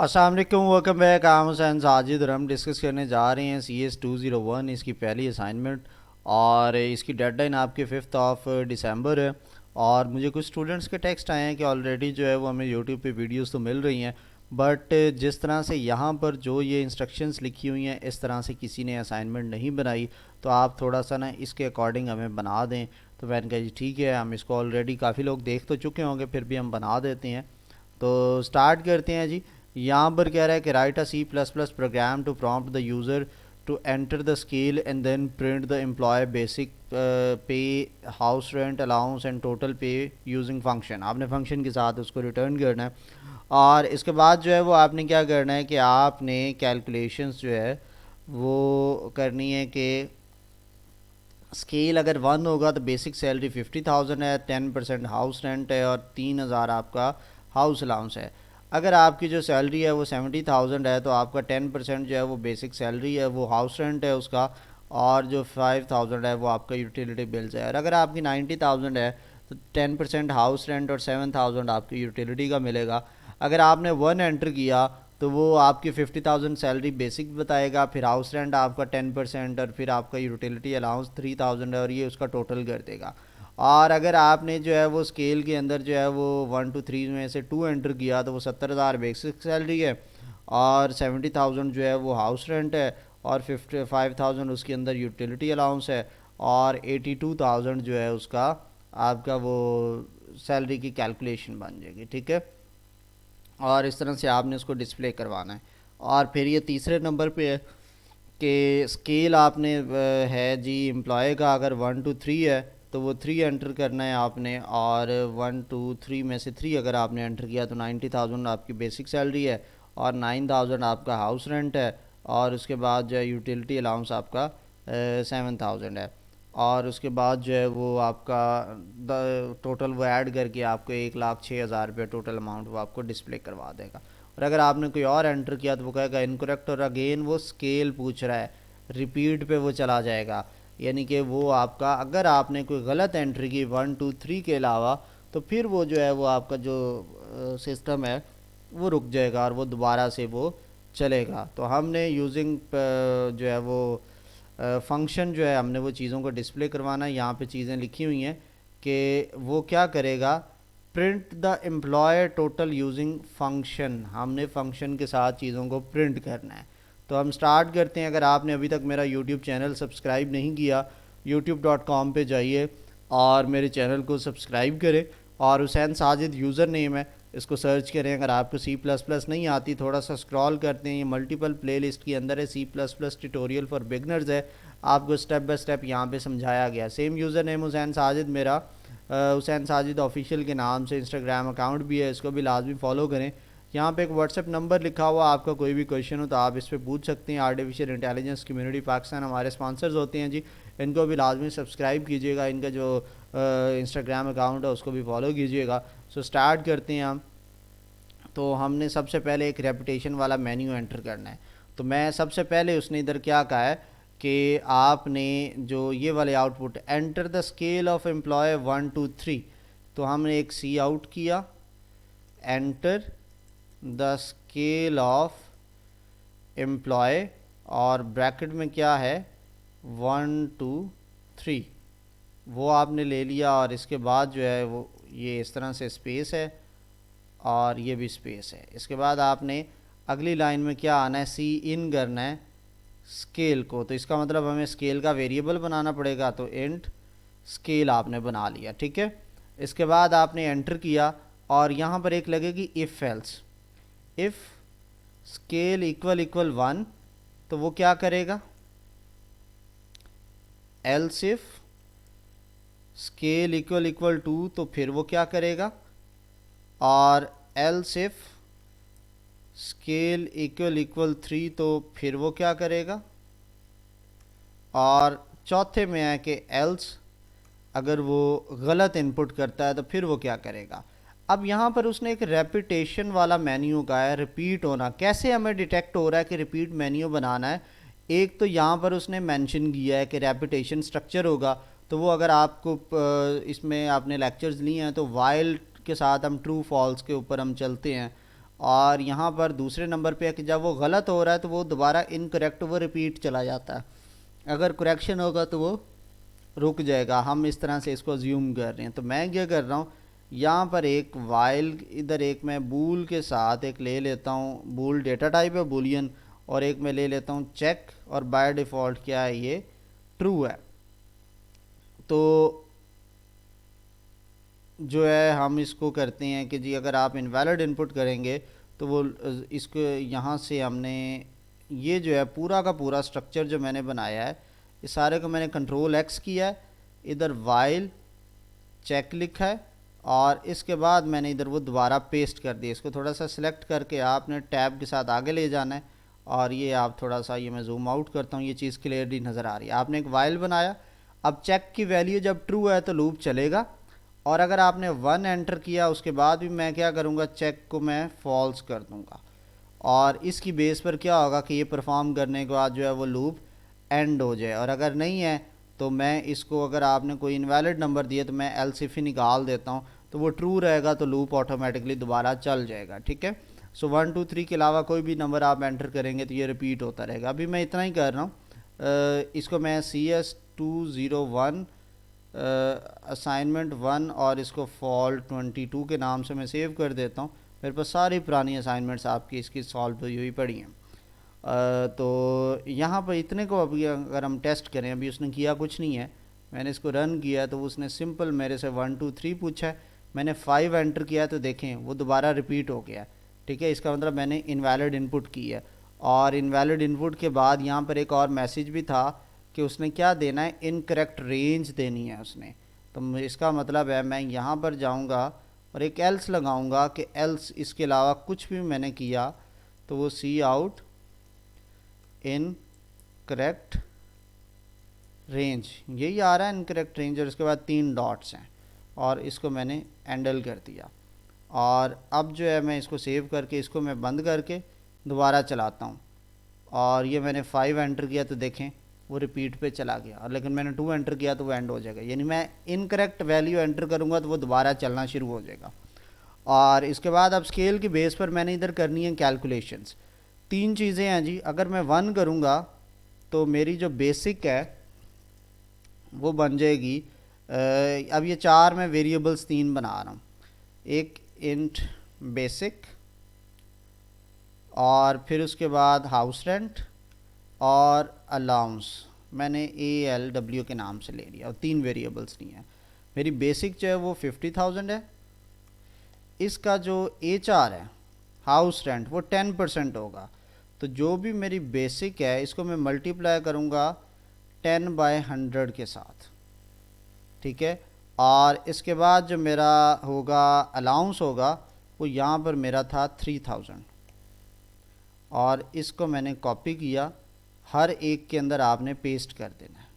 अस्सलाम वालेकुम, welcome back. आम हुसैन साजिद और हम डिस्कस करने जा रहे हैं CS 201, इसकी पहली असाइनमेंट। और इसकी डेडलाइन आपके 5 दिसंबर है। और मुझे कुछ स्टूडेंट्स के टेक्स्ट आए हैं कि ऑलरेडी जो है वो हमें यूट्यूब पे वीडियोस तो मिल रही हैं, बट जिस तरह से यहाँ पर जो ये इंस्ट्रक्शंस लिखी हुई हैं इस तरह से किसी ने असाइनमेंट नहीं बनाई। तो आप थोड़ा सा ना इसके अकॉर्डिंग हमें बना दें। तो मैंने कहा जी ठीक है, हम इसको ऑलरेडी काफ़ी लोग देख तो चुके होंगे, फिर भी हम बना देते हैं। तो स्टार्ट करते हैं जी। यहाँ पर कह रहा है कि write a C++ program to prompt the user to enter the scale and then print the employ basic pay, house rent allowance and total pay using function. आपने फंक्शन के साथ उसको रिटर्न करना है। और इसके बाद जो है वो आपने क्या करना है कि आपने कैलकुलेशंस जो है वो करनी है कि स्केल अगर 1 होगा तो बेसिक सैलरी 50,000 है, 10% हाउस रेंट है और 3,000 आपका हाउस अलाउंस है। अगर आपकी जो सैलरी है वो 70,000 है तो आपका 10% जो है वो बेसिक सैलरी है, वो हाउस रेंट है उसका, और जो 5,000 है वो आपका यूटिलिटी बिल्स है। और अगर आपकी 90,000 है तो 10% हाउस रेंट और 7,000 आपकी यूटिलिटी का मिलेगा। अगर आपने 1 एंटर किया तो वो आपकी 50,000 सैलरी बेसिक बताएगा, फिर हाउस रेंट आपका 10% और फिर आपका यूटिलिटी अलाउंस 3,000 है, और ये उसका टोटल कर देगा। और अगर आपने जो है वो स्केल के अंदर जो है वो 1 to 3 में से 2 एंटर किया तो वो 70,000 बेसिक सैलरी है, और 70,000 जो है वो हाउस रेंट है, और 55,000 उसके अंदर यूटिलिटी अलाउंस है, और 82,000 जो है उसका आपका वो सैलरी की कैलकुलेशन बन जाएगी। ठीक है, और इस तरह से आपने उसको डिस्प्ले करवाना है। और फिर ये तीसरे नंबर पे है कि स्केल आपने है जी एम्प्लॉय का, अगर 1 to 3 है तो वो 3 एंटर करना है आपने, और 1 to 3 में से 3 अगर आपने एंटर किया तो 90,000 आपकी बेसिक सैलरी है, और 9,000 आपका हाउस रेंट है, और उसके बाद जो है यूटिलिटी अलाउंस आपका 7,000 है। और उसके बाद जो है वो आपका टोटल वो ऐड करके आपको 1,06,000 रुपये टोटल अमाउंट वो आपको डिस्प्ले करवा देगा। और अगर आपने कोई और एंटर किया तो वो कहेगा इनकरेक्ट, और अगेन वो स्केल पूछ रहा है, रिपीट पे वो चला जाएगा। यानी कि वो आपका अगर आपने कोई गलत एंट्री की 1 to 3 के अलावा, तो फिर वो जो है वो आपका जो सिस्टम है वो रुक जाएगा और वो दोबारा से वो चलेगा। तो हमने यूजिंग जो है वो फंक्शन जो है हमने वो चीज़ों को डिस्प्ले करवाना है। यहाँ पे चीज़ें लिखी हुई हैं कि वो क्या करेगा, print the employ total using function. हमने फंक्शन के साथ चीज़ों को प्रिंट करना है। तो हम स्टार्ट करते हैं। अगर आपने अभी तक मेरा यूट्यूब चैनल सब्सक्राइब नहीं किया, youtube.com पे जाइए और मेरे चैनल को सब्सक्राइब करें, और हुसैन साजिद यूज़र नेम है, इसको सर्च करें। अगर आपको C++ नहीं आती, थोड़ा सा स्क्रॉल करते हैं, ये मल्टीपल प्लेलिस्ट के अंदर है, C++ ट्यूटोरियल फॉर बिगनर्स है। आपको स्टेप बाय स्टेप यहाँ पे समझाया गया। Same user name Hussain Sajid मेरा, हुसैन साजिद ऑफिशियल के नाम से इंस्टाग्राम अकाउंट भी है, इसको भी लाजमी फॉलो करें। यहाँ पे एक व्हाट्सएप नंबर लिखा हुआ, आपका कोई भी क्वेश्चन हो तो आप इस पर पूछ सकते हैं। आर्टिफिशियल इंटेलिजेंस कम्युनिटी पाकिस्तान हमारे स्पॉन्सर्स होते हैं जी, इनको भी लाजमी सब्सक्राइब कीजिएगा। इनका जो इंस्टाग्राम अकाउंट है उसको भी फॉलो कीजिएगा। सो स्टार्ट करते हैं हम। तो हमने सबसे पहले एक रेपुटेशन वाला मेन्यू एंटर करना है। तो मैं सबसे पहले उसने इधर क्या कहा है कि आपने जो ये वाले output enter the scale of employ 1 to 3, तो हमने एक C आउट किया, enter the scale of employ, और ब्रैकेट में क्या है 1 to 3, वो आपने ले लिया। और इसके बाद जो है वो ये इस तरह से स्पेस है और ये भी स्पेस है। इसके बाद आपने अगली लाइन में क्या आना है, सी इन करना है स्केल को। तो इसका मतलब हमें स्केल का वेरिएबल बनाना पड़ेगा, तो इंट स्केल आपने बना लिया। ठीक है, इसके बाद आपने एंटर किया, और यहाँ पर एक लगेगी if else. If scale equal equal 1, तो वो क्या करेगा, else if scale equal equal 2, तो फिर वो क्या करेगा, और else if scale equal equal 3, तो फिर वो क्या करेगा। और चौथे में है कि एल्स अगर वो गलत इनपुट करता है तो फिर वो क्या करेगा। अब यहाँ पर उसने एक रेपिटेशन वाला मेन्यू का है, रिपीट होना। कैसे हमें डिटेक्ट हो रहा है कि रिपीट मेन्यू बनाना है, एक तो यहाँ पर उसने मेंशन किया है कि रेपिटेशन स्ट्रक्चर होगा। तो वो अगर आपको इसमें आपने लेक्चर्स लिए हैं तो वाइल के साथ हम ट्रू फॉल्स के ऊपर हम चलते हैं, और यहाँ पर दूसरे नंबर पे है कि जब वो गलत हो रहा है तो वो दोबारा इनकरेक्ट वो रिपीट चला जाता है, अगर करेक्शन होगा तो वो रुक जाएगा। हम इस तरह से इसको अज्यूम कर रहे हैं। तो मैं क्या कर रहा हूँ, यहाँ पर एक वाइल, इधर एक मैं बूल के साथ एक ले लेता हूँ, बूल डेटा टाइप है बूलियन, और एक मैं ले लेता हूँ चेक, और बाय डिफ़ॉल्ट क्या है ये ट्रू है। तो जो है हम इसको करते हैं कि जी अगर आप इनवैलिड इनपुट करेंगे तो वो इसको यहाँ से हमने ये जो है पूरा का पूरा स्ट्रक्चर जो मैंने बनाया है, इस सारे को मैंने कंट्रोल एक्स किया है, इधर वाइल चेक लिखा है, और इसके बाद मैंने इधर वो दोबारा पेस्ट कर दिया। इसको थोड़ा सा सिलेक्ट करके आपने टैब के साथ आगे ले जाना है, और ये आप थोड़ा सा, ये मैं जूम आउट करता हूँ, ये चीज़ क्लियरली नज़र आ रही है। आपने एक वाइल बनाया, अब चेक की वैल्यू जब ट्रू है तो लूप चलेगा, और अगर आपने 1 एंटर किया उसके बाद भी मैं क्या करूँगा, चेक को मैं फॉल्स कर दूँगा, और इसकी बेस पर क्या होगा कि ये परफॉर्म करने के बाद जो है वो लूप एंड हो जाए। और अगर नहीं है तो मैं इसको, अगर आपने कोई इनवैलिड नंबर दिया तो मैं एल्स इफ ही निकाल देता हूँ, तो वो ट्रू रहेगा तो लूप ऑटोमेटिकली दोबारा चल जाएगा। ठीक है, सो 1 2 3 के अलावा कोई भी नंबर आप एंटर करेंगे तो ये रिपीट होता रहेगा। अभी मैं इतना ही कर रहा हूँ। इसको मैं CS201 असाइनमेंट 1 और इसको फॉल्ट 22 के नाम से मैं सेव कर देता हूँ। मेरे पास सारी पुरानी असाइनमेंट्स आपकी इसकी सॉल्व हुई हुई पड़ी हैं। तो यहाँ पर इतने को अभी अगर हम टेस्ट करें, अभी उसने किया कुछ नहीं है, मैंने इसको रन किया तो उसने सिंपल मेरे से 1 2 3 पूछा है, मैंने 5 एंटर किया तो देखें वो दोबारा रिपीट हो गया। ठीक है, इसका मतलब मैंने इनवैलिड इनपुट की है। और इनवैलिड इनपुट के बाद यहाँ पर एक और मैसेज भी था कि उसने क्या देना है, इनकरेक्ट रेंज देनी है उसने। तो इसका मतलब है मैं यहाँ पर जाऊँगा और एक एल्स लगाऊंगा कि एल्स इसके अलावा कुछ भी मैंने किया तो वो सी आउट इन करेक्ट रेंज, यही आ रहा है इनकरेक्ट रेंज, और इसके बाद 3 डॉट्स हैं, और इसको मैंने एंडल कर दिया। और अब जो है मैं इसको सेव करके इसको मैं बंद करके दोबारा चलाता हूँ, और ये मैंने 5 एंटर किया तो देखें वो रिपीट पे चला गया, और लेकिन मैंने 2 एंटर किया तो वो एंड हो जाएगा। यानी मैं इनकरेक्ट वैल्यू एंटर करूँगा तो वो दोबारा चलना शुरू हो जाएगा। और इसके बाद अब स्केल की बेस पर मैंने इधर करनी है कैलकुलेशंस। 3 चीज़ें हैं जी, अगर मैं 1 करूँगा तो मेरी जो बेसिक है वो बन जाएगी। अब ये 4 मैं वेरिएबल्स 3 बना रहा हूँ, एक इंट बेसिक, और फिर उसके बाद हाउस रेंट और अलाउंस मैंने ALW के नाम से ले लिया, और 3 वेरिएबल्स नहीं है। मेरी बेसिक जो है वो 50,000 है, इसका जो HR है हाउस रेंट वो 10% होगा। तो जो भी मेरी बेसिक है इसको मैं मल्टीप्लाई करूँगा 10/100 के साथ। ठीक है, और इसके बाद जो मेरा होगा अलाउंस होगा वो यहाँ पर मेरा था 3000, और इसको मैंने कॉपी किया, हर एक के अंदर आपने पेस्ट कर देना है।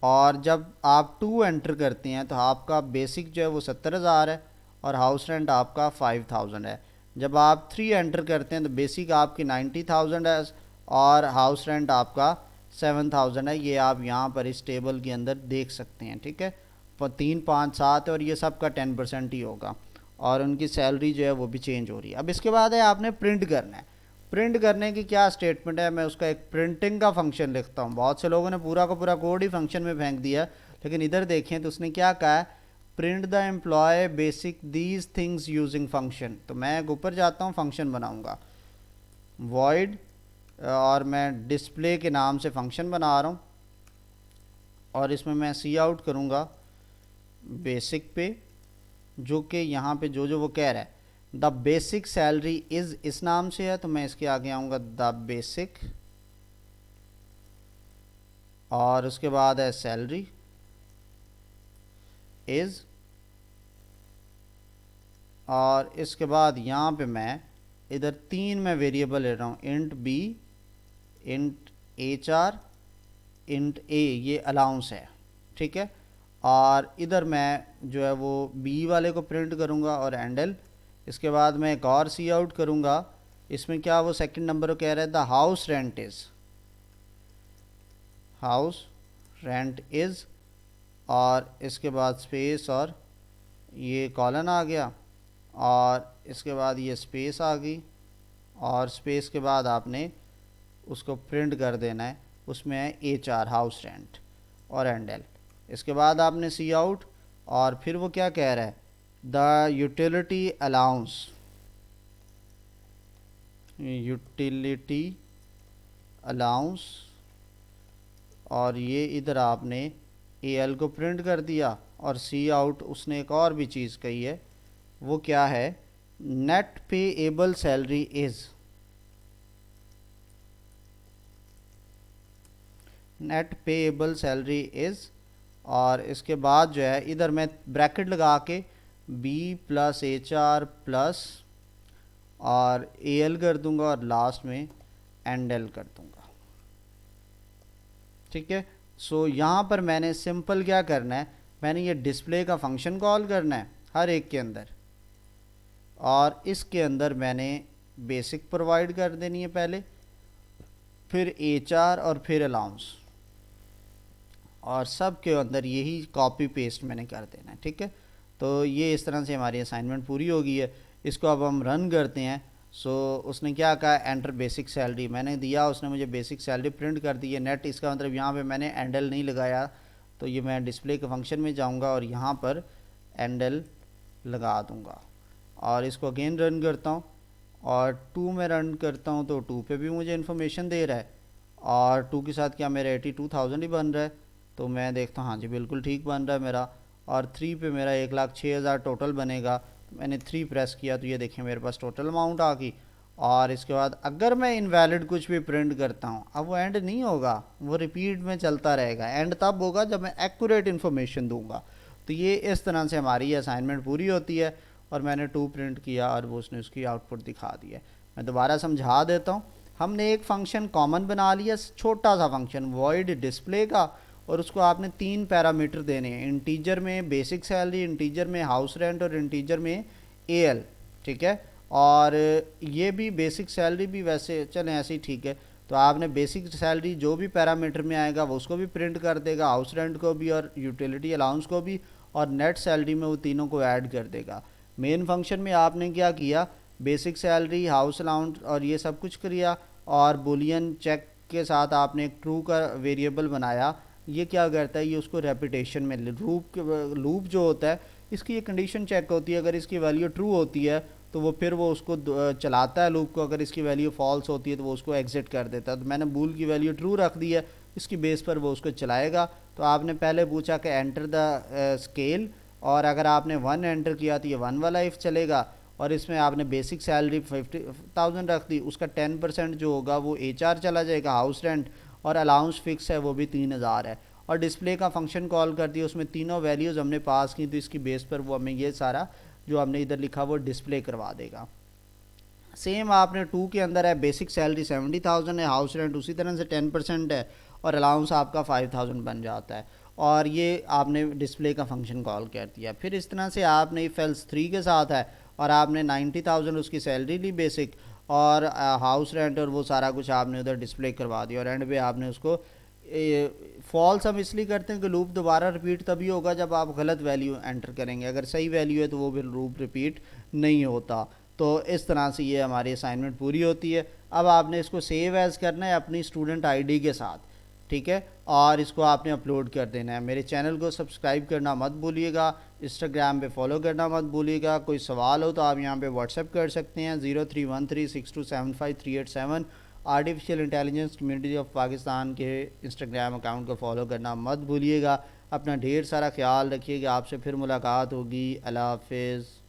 और जब आप 2 एंटर करते हैं तो आपका बेसिक जो है वो 70,000 है, और हाउस रेंट आपका 5000 है। जब आप 3 एंटर करते हैं तो बेसिक आपकी 90,000 है, और हाउस रेंट आपका 7000 है। ये आप यहाँ पर इस टेबल के अंदर देख सकते हैं। ठीक है, 3 5 7 है, और ये सब का 10% ही होगा, और उनकी सैलरी जो है वो भी चेंज हो रही है। अब इसके बाद है आपने प्रिंट करना है। प्रिंट करने की क्या स्टेटमेंट है, मैं उसका एक प्रिंटिंग का फंक्शन लिखता हूँ। बहुत से लोगों ने पूरा का पूरा कोड ही फंक्शन में फेंक दिया, लेकिन इधर देखें तो उसने क्या कहा है, print the employ basic these things using function. तो मैं ऊपर जाता हूँ, फंक्शन बनाऊँगा वॉइड, और मैं डिस्प्ले के नाम से फंक्शन बना रहा हूँ, और इसमें मैं सी आउट करूँगा बेसिक पे, जो कि यहाँ पे जो जो वो कह रहा है द बेसिक सैलरी इज़ इस नाम से है, तो मैं इसके आगे आऊँगा द बेसिक, और उसके बाद है सैलरी इज़, और इसके बाद यहाँ पे मैं इधर 3 मैं वेरिएबल ले रहा हूँ, int B, int HR, int A, ये अलाउंस है। ठीक है, और इधर मैं जो है वो बी वाले को प्रिंट करूँगा और एंडल। इसके बाद मैं एक और सी आउट करूँगा, इसमें क्या वो सेकंड नंबर को कह रहा है the house rent is, house rent is, और इसके बाद स्पेस और ये कॉलन आ गया, और इसके बाद ये स्पेस आ गई, और स्पेस के बाद आपने उसको प्रिंट कर देना है, उसमें है HR हाउस रेंट और एंडल। इसके बाद आपने सी आउट, और फिर वो क्या कह रहा है, the utility allowance, utility allowance, और ये इधर आपने AL को प्रिंट कर दिया, और सी आउट उसने एक और भी चीज़ कही है, वो क्या है, net payable salary is, net payable salary is, और इसके बाद जो है इधर मैं ब्रैकेट लगा के B प्लस HR प्लस और AL कर दूंगा, और लास्ट में एंडल कर दूंगा। ठीक है, सो यहाँ पर मैंने सिंपल क्या करना है, मैंने ये डिस्प्ले का फंक्शन कॉल करना है हर एक के अंदर, और इसके अंदर मैंने बेसिक प्रोवाइड कर देनी है पहले, फिर HR और फिर अलाउंस, और सब के अंदर यही कॉपी पेस्ट मैंने कर देना है। ठीक है, तो ये इस तरह से हमारी असाइनमेंट पूरी हो गई है। इसको अब हम रन करते हैं। सो उसने क्या कहा, एंटर बेसिक सैलरी मैंने दिया, उसने मुझे बेसिक सैलरी प्रिंट कर दी है नेट। इसका मतलब यहाँ पे मैंने एंडल नहीं लगाया, तो ये मैं डिस्प्ले के फंक्शन में जाऊँगा और यहाँ पर एंडल लगा दूँगा, और इसको अगेन रन करता हूँ, और 2 में रन करता हूँ तो 2 पे भी मुझे इन्फॉर्मेशन दे रहा है, और 2 के साथ क्या मेरा 82,000 ही बन रहा है, तो मैं देखता हूँ हाँ जी बिल्कुल ठीक बन रहा है मेरा। और 3 पे मेरा 1,06,000 टोटल बनेगा, मैंने 3 प्रेस किया तो ये देखिए मेरे पास टोटल अमाउंट आ गई। और इसके बाद अगर मैं इनवैलिड कुछ भी प्रिंट करता हूँ, अब वो एंड नहीं होगा, वो रिपीट में चलता रहेगा। एंड तब होगा जब मैं एक्यूरेट इन्फॉर्मेशन दूंगा। तो ये इस तरह से हमारी असाइनमेंट पूरी होती है, और मैंने 2 प्रिंट किया और वो उसने उसकी आउटपुट दिखा दी है। मैं दोबारा समझा देता हूँ। हमने एक फंक्शन कॉमन बना लिया, छोटा सा फंक्शन वॉइड डिस्प्ले का, और उसको आपने 3 पैरामीटर देने हैं, इंटीजर में बेसिक सैलरी, इंटीजर में हाउस रेंट और इंटीजर में AL। ठीक है, और ये भी बेसिक सैलरी भी वैसे चलें ऐसे ही ठीक है, तो आपने बेसिक सैलरी जो भी पैरामीटर में आएगा वो उसको भी प्रिंट कर देगा, हाउस रेंट को भी और यूटिलिटी अलाउंस को भी, और नेट सैलरी में वो तीनों को ऐड कर देगा। मेन फंक्शन में आपने क्या किया, बेसिक सैलरी, हाउस अलाउंस और ये सब कुछ किया, और बुलियन चेक के साथ आपने एक ट्रू का वेरिएबल बनाया। ये क्या करता है, ये उसको रेपिटेशन में लूप जो होता है, इसकी ये कंडीशन चेक होती है, अगर इसकी वैल्यू ट्रू होती है तो वो फिर वो उसको चलाता है लूप को, अगर इसकी वैल्यू फॉल्स होती है तो वो उसको एग्जिट कर देता है। तो मैंने बूल की वैल्यू ट्रू रख दी है, इसकी बेस पर वो उसको चलाएगा। तो आपने पहले पूछा कि एंटर द स्केल, और अगर आपने 1 एंटर किया तो ये 1 वाला इफ़ चलेगा, और इसमें आपने बेसिक सैलरी 50,000 रख दी, उसका 10% जो होगा वो HR चला जाएगा, हाउस रेंट, और अलाउंस फिक्स है वो भी 3,000 है। और डिस्प्ले का फंक्शन कॉल कर दिया, उसमें तीनों वैल्यूज़ हमने पास की, तो इसकी बेस पर वो हमें ये सारा जो हमने इधर लिखा वो डिस्प्ले करवा देगा। सेम आपने 2 के अंदर है, बेसिक सैलरी 70,000 है, हाउस रेंट उसी तरह से 10% है, और अलाउंस आपका 5,000 बन जाता है, और ये आपने डिस्प्ले का फंक्शन कॉल कर दिया। फिर इस तरह से आपने इफ एल्स 3 के साथ है, और आपने 90,000 उसकी सैलरी ली बेसिक, और हाउस रेंट और वो सारा कुछ आपने उधर डिस्प्ले करवा दिया, और एंड पे आपने उसको फॉल्स हम इसलिए करते हैं कि लूप दोबारा रिपीट तभी होगा जब आप गलत वैल्यू एंटर करेंगे, अगर सही वैल्यू है तो वो फिर लूप रिपीट नहीं होता। तो इस तरह से ये हमारी असाइनमेंट पूरी होती है। अब आपने इसको सेव एज़ करना है अपनी स्टूडेंट आईडी के साथ, ठीक है, और इसको आपने अपलोड कर देना है। मेरे चैनल को सब्सक्राइब करना मत भूलिएगा, इंस्टाग्राम पे फॉलो करना मत भूलिएगा। कोई सवाल हो तो आप यहाँ पे व्हाट्सएप कर सकते हैं 0313627538 artificial intelligence community of Pakistan के इंस्टाग्राम अकाउंट को फॉलो करना मत भूलिएगा। अपना ढेर सारा ख्याल रखिएगा। आपसे फिर मुलाकात होगी। अल्लाह हाफिज़।